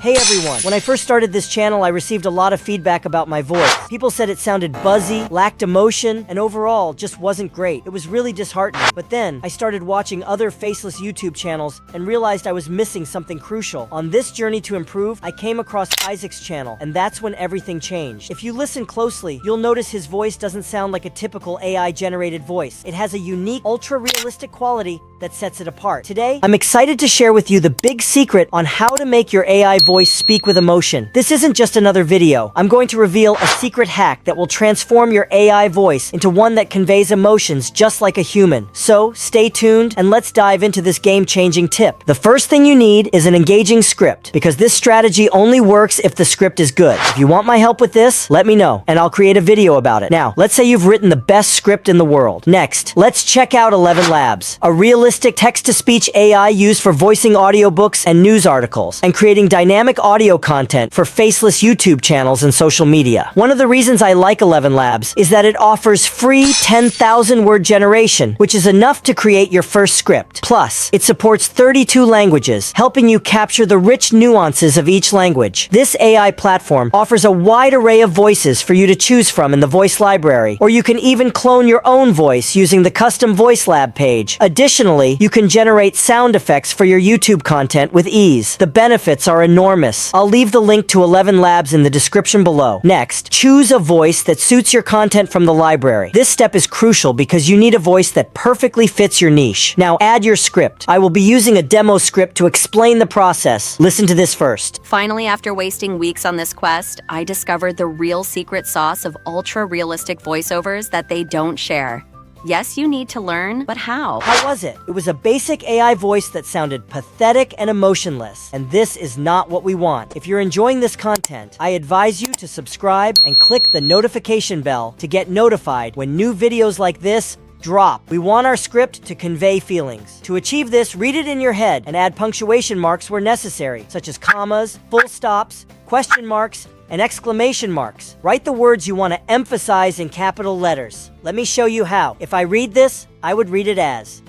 Hey everyone! When I first started this channel, I received a lot of feedback about my voice. People said it sounded buzzy, lacked emotion, and overall just wasn't great. It was really disheartening. But then, I started watching other faceless YouTube channels and realized I was missing something crucial. On this journey to improve, I came across Isaac's channel, and that's when everything changed. If you listen closely, you'll notice his voice doesn't sound like a typical AI-generated voice. It has a unique, ultra-realistic quality that sets it apart. Today, I'm excited to share with you the big secret on how to make your AI voice speak with emotion. This isn't just another video. I'm going to reveal a secret hack that will transform your AI voice into one that conveys emotions just like a human. So, stay tuned and let's dive into this game-changing tip. The first thing you need is an engaging script, because this strategy only works if the script is good. If you want my help with this, let me know, and I'll create a video about it. Now, let's say you've written the best script in the world. Next, let's check out Elevenlabs, a realistic text-to-speech AI used for voicing audiobooks and news articles, and creating dynamic audio content for faceless YouTube channels and social media. One of the reasons I like Elevenlabs is that it offers free 10,000-word generation, which is enough to create your first script. Plus, it supports 32 languages, helping you capture the rich nuances of each language. This AI platform offers a wide array of voices for you to choose from in the voice library, or you can even clone your own voice using the custom Voice Lab page. Additionally, you can generate sound effects for your YouTube content with ease. The benefits are enormous. I'll leave the link to Elevenlabs in the description below. Next, choose a voice that suits your content from the library. This step is crucial because you need a voice that perfectly fits your niche. Now add your script. I will be using a demo script to explain the process. Listen to this first. Finally, after wasting weeks on this quest, I discovered the real secret sauce of ultra-realistic voiceovers that they don't share. Yes, you need to learn, but how? How was it? It was a basic AI voice that sounded pathetic and emotionless. And this is not what we want. If you're enjoying this content, I advise you to subscribe and click the notification bell to get notified when new videos like this drop. We want our script to convey feelings. To achieve this, read it in your head and add punctuation marks where necessary, such as commas, full stops, question marks, and exclamation marks. Write the words you want to emphasize in capital letters. Let me show you how. If I read this, I would read it as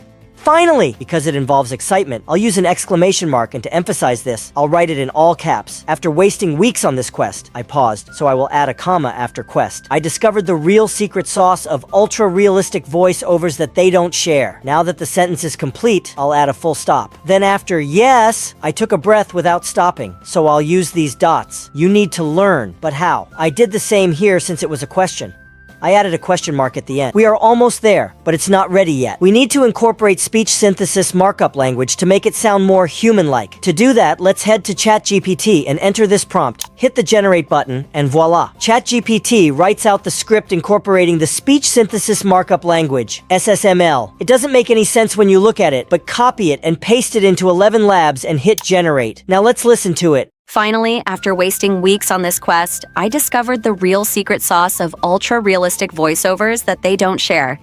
finally! Because it involves excitement, I'll use an exclamation mark, and to emphasize this, I'll write it in all caps. After wasting weeks on this quest, I paused, so I will add a comma after quest. I discovered the real secret sauce of ultra-realistic voiceovers that they don't share. Now that the sentence is complete, I'll add a full stop. Then after yes, I took a breath without stopping, so I'll use these dots. You need to learn, but how? I did the same here since it was a question. I added a question mark at the end. We are almost there, but it's not ready yet. We need to incorporate speech synthesis markup language to make it sound more human-like. To do that, let's head to ChatGPT and enter this prompt. Hit the generate button, and voila. ChatGPT writes out the script incorporating the speech synthesis markup language, SSML. It doesn't make any sense when you look at it, but copy it and paste it into Elevenlabs and hit generate. Now let's listen to it. Finally, after wasting weeks on this quest, I discovered the real secret sauce of ultra-realistic voiceovers that they don't share.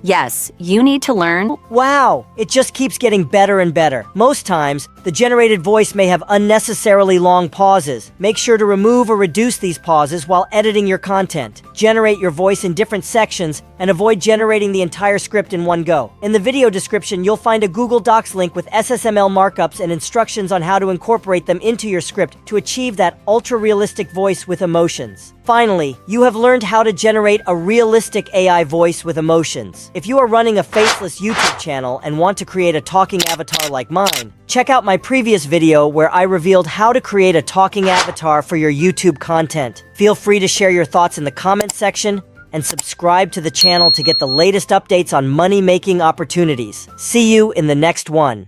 Yes, you need to learn. Wow, it just keeps getting better and better. Most times, the generated voice may have unnecessarily long pauses. Make sure to remove or reduce these pauses while editing your content. Generate your voice in different sections and avoid generating the entire script in one go. In the video description, you'll find a Google Docs link with SSML markups and instructions on how to incorporate them into your script to achieve that ultra-realistic voice with emotions. Finally, you have learned how to generate a realistic AI voice with emotions. If you are running a faceless YouTube channel and want to create a talking avatar like mine, check out my previous video where I revealed how to create a talking avatar for your YouTube content. Feel free to share your thoughts in the comment section and subscribe to the channel to get the latest updates on money-making opportunities. See you in the next one.